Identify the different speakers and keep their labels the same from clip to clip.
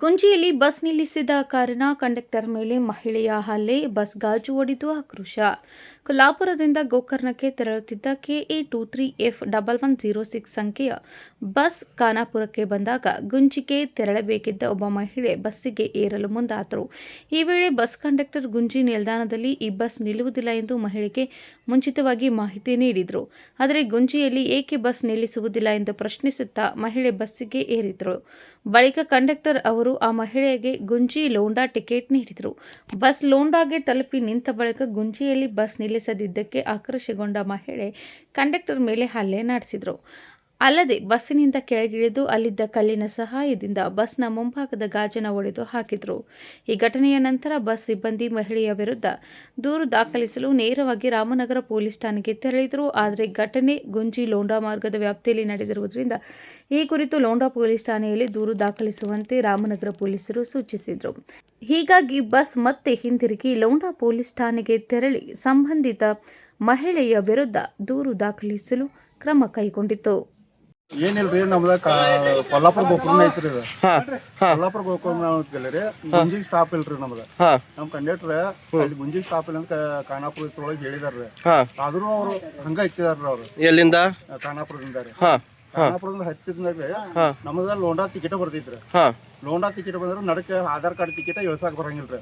Speaker 1: ಗುಂಜಿಯಲ್ಲಿ bus ನಿಲ್ಲಿಸಿದ ಕಾರಣ conductor ಮೇಲೆ ಮಹಿಳೆಯ ಹಲ್ಲೆ, ಬಸ್ ಗಾಜು ಒಡೆದು ಆಕ್ರೋಶ. ಕೊಲ್ಲಾಪುರದಿಂದ ಗೋಕರ್ಣಕ್ಕೆ ತೆರಳುತ್ತಿದ್ದ KA23F1106 ಸಂಖ್ಯೆಯ ಬಸ್ ಖಾನಾಪುರಕ್ಕೆ ಬಂದಾಗ ಗುಂಜಿಗೆ ತೆರಳಬೇಕಿದ್ದ ಒಬ್ಬ ಮಹಿಳೆ ಬಸ್ಸಿಗೆ ಏರಲು ಮುಂದಾದರು. ಈ ವೇಳೆ ಬಸ್ ಕಂಡಕ್ಟರ್ ಗುಂಜಿ ನಿಲ್ದಾಣದಲ್ಲಿ ಈ ಬಸ್ ನಿಲ್ಲುವುದಿಲ್ಲ ಎಂದು ಮಹಿಳೆಗೆ ಮುಂಚಿತವಾಗಿ ಮಾಹಿತಿ ನೀಡಿದರು. ಆದರೆ ಗುಂಜಿಯಲ್ಲಿ ಏಕೆ ಬಸ್ ನಿಲ್ಲಿಸುವುದಿಲ್ಲ ಎಂದು ಪ್ರಶ್ನಿಸುತ್ತಾ ಮಹಿಳೆ ಬಸ್ಸಿಗೆ ಏರಿದರು. ಬಳಿಕ ಕಂಡಕ್ಟರ್ ಅವರು ಆ ಮಹಿಳೆಗೆ ಗುಂಜಿ ಲೋಂಡಾ ಟಿಕೆಟ್ ನೀಡಿದರು. ಬಸ್ ಲೋಂಡಾಗೆ ತಲುಪಿ ನಿಂತ ಬಳಿಕ ಗುಂಜಿಯಲ್ಲಿ ಬಸ್ ನಿಲ್ಲಿಸದಿದ್ದಕ್ಕೆ ಆಕ್ರೋಶಗೊಂಡ ಮಹಿಳೆ ಕಂಡಕ್ಟರ್ ಮೇಲೆ ಹಲ್ಲೆ ನಡೆಸಿದರು. ಅಲ್ಲದೆ ಬಸ್ಸಿನಿಂದ ಕೆಳಗಿಳಿದು ಅಲ್ಲಿದ್ದ ಕಲ್ಲಿನ ಸಹಾಯದಿಂದ ಬಸ್ನ ಮುಂಭಾಗದ ಗಾಜನ್ನು ಒಡೆದು ಹಾಕಿದರು. ಈ ಘಟನೆಯ ನಂತರ ಬಸ್ ಸಿಬ್ಬಂದಿ ಮಹಿಳೆಯ ವಿರುದ್ಧ ದೂರು ದಾಖಲಿಸಲು ನೇರವಾಗಿ ರಾಮನಗರ ಪೊಲೀಸ್ ಠಾಣೆಗೆ ತೆರಳಿದರು. ಆದರೆ ಘಟನೆ ಗುಂಜಿ ಲೋಂಡಾ ಮಾರ್ಗದ ವ್ಯಾಪ್ತಿಯಲ್ಲಿ ನಡೆದಿರುವುದರಿಂದ ಈ ಕುರಿತು ಲೋಂಡಾ ಪೊಲೀಸ್ ಠಾಣೆಯಲ್ಲಿ ದೂರು ದಾಖಲಿಸುವಂತೆ ರಾಮನಗರ ಪೊಲೀಸರು ಸೂಚಿಸಿದರು. ಹೀಗಾಗಿ ಬಸ್ ಮತ್ತೆ ಹಿಂದಿರುಗಿ ಲೋಂಡಾ ಪೊಲೀಸ್ ಠಾಣೆಗೆ ತೆರಳಿ ಸಂಬಂಧಿತ ಮಹಿಳೆಯ ವಿರುದ್ಧ ದೂರು ದಾಖಲಿಸಲು ಕ್ರಮ ಕೈಗೊಂಡಿತು.
Speaker 2: ಏನಿಲ್ರಿ ನಮ್ದ ಕೊಲ್ಲಾಪುರ ಗೋಕರ್ಣ ಐತ್ರಿ ಇದು. ಕೊಲ್ಲಾಪುರ ಗೋಕರ್ಣ ಅಂತೇಳಿ ಗುಂಜಿ ಸ್ಟಾಪ್ ಇಲ್ರಿ ನಮ್ದ. ನಮ್ ಕಂಡಕ್ಟರ್ ಅಲ್ಲಿ ಗುಂಜಿ ಸ್ಟಾಪ್ ಇಲ್ಲ ಅಂತ ಖಾನಾಪುರ ಒಳಗೆ ಹೇಳಿದಾರ್ರಿ. ಆದ್ರೂ ಅವ್ರು ಹಂಗ ಹಚ್ಚಿದಾರ್ರಿ ಅವ್ರು. ಎಲ್ಲಿಂದ? ಖಾನಾಪುರದಿಂದ ರೀ. ಖಾನಾಪುರದಿಂದ ಹಚ್ಚಿದ್ಮೇಲೆ ನಮ್ದ ಲೋಂಡಾ ಟಿಕೆಟ್ ಬರ್ತೈತ್ರಿ. ಲೋಂಡಾ ಟಿಕೆಟ್ ಬಂದ್ರೆ ನಡಕ್ಕೆ ಆಧಾರ್ ಕಾರ್ಡ್ ಟಿಕೆಟ್ ಇಳ್ಸಾಕ್ ಬರಂಗಿಲ್ರಿ.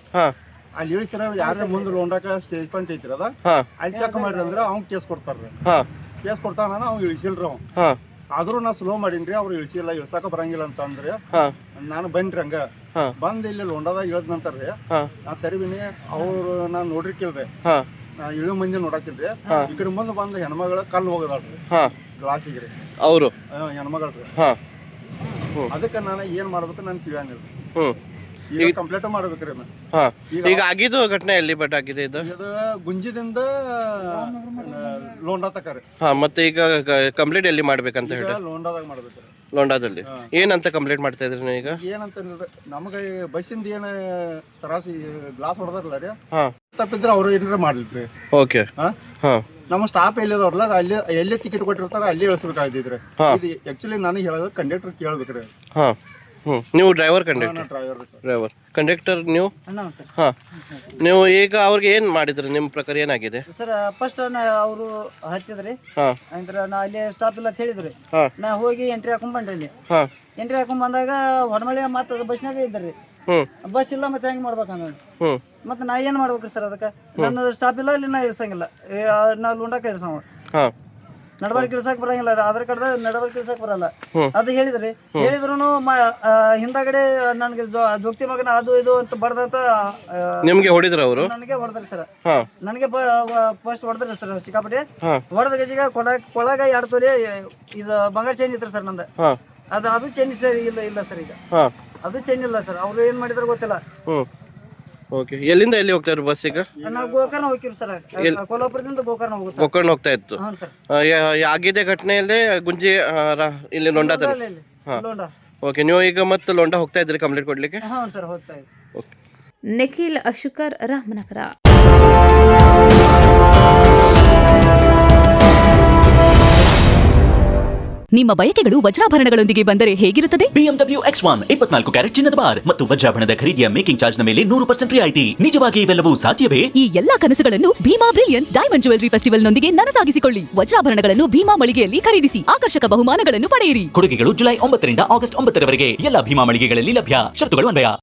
Speaker 2: ಅಲ್ಲಿ ಇಳಿಸಿರ ಯಾರೇ ಮುಂದೆ ಲೋಂಡಾಕ ಸ್ಟೇಜ್ ಪಾಯಿಂಟ್ ಐತ್ರಿ ಅದ ಅಲ್ಲಿ ಚೆಕ್ ಮಾಡ್ರಿ ಅಂದ್ರ ಅವ್ನ್ ಕೇಸ್ ಕೊಡ್ತಾರ್ರಿ. ಕೇಸ್ ಕೊಡ್ತಾನ ಅವ್ನು ಇಳಿಸಿಲ್ರಿ ಅವ್. ಆದ್ರೂ ನಾ ಸ್ಲೋ ಮಾಡೀನ್ರಿ, ಅವ್ರು ಇಳಿಸಿಲ್ಲ, ಇಳ್ಸಾಕ ಬರಂಗಿಲ್ಲ ಅಂತ ಅಂದ್ರಿ. ನಾನು ಬನ್ರಿ ಹಂಗ ಬಂದ್ ಇಲ್ಲಿ ಲೋಂಡಾದಾಗ ಇಳದ್ ನಂತರ್ರಿ ನಾ ತೆರಿವಿನಿ ಅವ್ರು ನಾನ್ ನೋಡ್ರಿಕಿಲ್ರಿ. ನಾ ಇಳು ಮಂದಿ ನೋಡಾಕಿಲ್ರಿ. ಈ ಕಡೆ ಮುಂದೆ ಬಂದ ಹೆಣ್ಮಗಳ ಕಲ್ಲು ಹೋಗದಾಳ್ರಿ ಗ್ಲಾಸಿಗ್ರಿ. ಅವ್ರು ಹೆಣ್ಮಗಳ್ರಿ. ಅದಕ್ಕೆ ನಾನು ಏನ್ ಮಾಡ್ಬೇಕು ನನ್ ತಿಳಿಯಂಗಿಲ್ರಿ. ಈಗ ಕಂಪ್ಲೇಂಟ್ ಮಾಡ್ಬೇಕ್ರಿ.
Speaker 3: ಈಗ ಆಗಿದ್ದು ಘಟನೆ ಎಲ್ಲಿ ಬಟ್ ಆಗಿದೆ ಇದು
Speaker 2: ಗುಂಜಿದಿಂದ ಲೋಂಡಾ ತಕ ರೀ.
Speaker 3: ಮತ್ತೆ ಈಗ ಕಂಪ್ಲೇಂಟ್ ಎಲ್ಲಿ ಮಾಡ್ಬೇಕಂತ ಹೇಳಿ?
Speaker 2: ಲೋಂಡಾದಾಗ ಮಾಡ್ಬೇಕ್ರಿ.
Speaker 3: ಲೋಂಡಾದಲ್ಲಿ ಏನಂತ ಕಂಪ್ಲೇಂಟ್ ಮಾಡ್ತಾ ಇದ್ರಿ ಈಗ?
Speaker 2: ಏನಂತ ನಮ್ಗ ಬಸ್ಸಿಂದ ಏನ ತರಾಸಿ ಗ್ಲಾಸ್ ಹೊಡೆದಾರಲ್ಲ ರೀ, ತಪ್ಪಿದ್ರೆ ಅವ್ರು ಏನಾರ ಮಾಡ್ಲಿಲ್ರಿ.
Speaker 3: ಓಕೆ.
Speaker 2: ನಮ್ಮ ಸ್ಟಾಪ್ ಎಲ್ಲಿದವ್ರಲ್ಲ ಅಲ್ಲಿ ಎಲ್ಲಿ ಟಿಕೆಟ್ ಕೊಟ್ಟಿರ್ತಾರ ಅಲ್ಲಿ ಇಳಿಸ್ಬೇಕಾಗಿದ್ರಿ. ಇದು ಆಕ್ಚುಲಿ ನನಗೆ ಹೇಳೋದು ಕಂಡಕ್ಟರ್ ಕೇಳ್ಬೇಕ್ರಿ.
Speaker 3: ನೀವು ಡ್ರೈವರ್ ಡ್ರೈವರ್ ಕಂಡಕ್ಟರ್ ನೀವು? ನೀವು ಈಗ ಅವ್ರಿಗೆ ಏನ್ ಮಾಡಿದ್ರಿ? ನಿಮ್ ಪ್ರಕಾರ ಏನಾಗಿದೆ
Speaker 4: ಸರ್? ಫಸ್ಟ್ ಅವರು ಹತ್ತಿದ್ರಿ, ನಾ ಅಲ್ಲಿ ಸ್ಟಾಪ್ ಇಲ್ಲ ಅಂತ ಹೇಳಿದ್ರಿ. ನಾ ಹೋಗಿ ಎಂಟ್ರಿ ಹಾಕೊಂಡ್ ಬಂದ್ರಿ. ಇಲ್ಲಿ ಎಂಟ್ರಿ ಹಾಕೊಂಡ್ ಬಂದಾಗ ಹೊಡಮಳೆ ಮತ್ತ ಬಸ್ನಾಗ ಇದ್ರಿ. ಬಸ್ ಇಲ್ಲ ಮತ್ತೆ ಹೆಂಗ್ ಮಾಡ್ಬೇಕಂದ ಮತ್ತೆ ನಾ ಏನ್ ಮಾಡ್ಬೇಕ್ರಿ ಸರ್? ಅದಕ್ಕೆ ನನ್ನ ಸ್ಟಾಪ್ ಇಲ್ಲ, ಇಲ್ಲಿ ನಾ ಇಳ್ಸಂಗಿಲ್ಲ. ನಾ ಲುಂಡಾಕ ಇಳ್ಸವ ನಡಬಾರ್ಕ್ ಇಳ್ಸಾಕ್ ಬರಂಗಿಲ್ಲ. ಆಧಾರ್ ಕಾರ್ಡ್ ನಡಬಾರ್ಕ್ ಇಳ್ಸಾಕ್ ಬರಲ್ಲ ಅದು ಹೇಳಿದ್ರಿ. ಹೇಳಿದ್ರು ಹಿಂದಗಡೆ ನನ್ಗೆ ಜೋಗ್ತಿ ಮಗನ ಅದು ಇದು ಅಂತ ಬಡ್ದಂತ
Speaker 3: ನಿಮ್ಗೆ ಹೊಡಿದ್ರ ಅವರು?
Speaker 4: ನನಗೆ ಹೊಡೆದ್ರಿ ಸರ್. ನನಗೆ ಫಸ್ಟ್ ಹೊಡೆದ್ರಿ ಸರ್ ಸಿಕ್ಕಾಪಟ್ಟೆ. ಹೊಡೆದ ಗಜಿಗ ಕೊಳಗ 2 ತೊಲೆ ಇದು ಬಂಗಾರ ಚೈನ್ ಇತ್ತು ಸರ್ ನಂದ. ಅದು ಚೈನ್ ಸರ್ ಇಲ್ಲ ಸರ್. ಈಗ ಅದು ಚೈನ್ ಇಲ್ಲ ಸರ್. ಅವ್ರು ಏನ್ ಮಾಡಿದ್ರು ಗೊತ್ತಿಲ್ಲ.
Speaker 3: ಓಕೆ. ಎಲ್ಲಿಂದ ಎಲ್ಲಿ ಹೋಗ್ತಾ ಇದ್ರು ಬಸ್ ಈಗ?
Speaker 4: ನಾವು ಗೋಕರ್ಣ ಹೋಗ್ತೀವಿ ಸರ್. ಕೊಲ್ಲಾಪುರದಿಂದ ಗೋಕರ್ಣ ಹೋಗ್ತೀವಿ.
Speaker 3: ಗೋಕರ್ಣ ಹೋಗ್ತಾ ಇತ್ತು. ಆಗಿದೆ ಘಟನೆಯಲ್ಲಿ ಗುಂಜಿ ಇಲ್ಲಿ ಲೋಂಡಾದಲ್ಲಿ. ಓಕೆ. ನೀವು ಈಗ ಮತ್ತೆ ಲೋಂಡಾ ಹೋಗ್ತಾ ಇದ್ರಿ ಕಂಪ್ಲೇಂಟ್ ಕೊಡ್ಲಿಕ್ಕೆ?
Speaker 4: ಹಾಂ ಸರ್, ಹೋಗ್ತಾ ಇದ್ವಿ.
Speaker 1: ನಿಖಿಲ್ ಅಶುಕರ್, ರಾಮನಗರ.
Speaker 5: ನಿಮ್ಮ ಬಯಕೆಗಳು ವಜ್ರಾಭರಣಗಳೊಂದಿಗೆ ಬಂದರೆ ಹೇಗಿರುತ್ತದೆ?
Speaker 6: BMW X1 24 ಕ್ಯಾರೆಟ್ ಚಿನ್ನದ ಬಾರ್ ಮತ್ತು ವಜ್ರಾಭರಣದ ಖರೀದಿಯ ಮೇಕಿಂಗ್ ಚಾರ್ಜ್ ನ ಮೇಲೆ 100% ರಿಯಾಯಿತಿ. ನಿಜವಾಗಿ ಇವೆಲ್ಲವೂ ಸಾಧ್ಯವೇ?
Speaker 5: ಈ ಎಲ್ಲಾ ಕನಸುಗಳನ್ನು Bhima brilliance diamond jewellery festival ನೊಂದಿಗೆ ನನಸಾಗಿಸಿಕೊಳ್ಳಿ. ವಜ್ರಾಭರಣಗಳನ್ನು ಭೀಮಾ ಮಳಿಗೆಯಲ್ಲಿ ಖರೀದಿಸಿ ಆಕರ್ಷಕ ಬಹುಮಾನಗಳನ್ನು ಪಡೆಯಿರಿ.
Speaker 6: ಕೊಡುಗೆಗಳು ಜುಲೈ 9 ರಿಂದ ಆಗಸ್ಟ್ 9 ರವರೆಗೆ ಎಲ್ಲ ಭೀಮಾ ಮಳಿಗೆಗಳಲ್ಲಿ ಲಭ್ಯ. ಷರತ್ತುಗಳು ಅನ್ವಯ.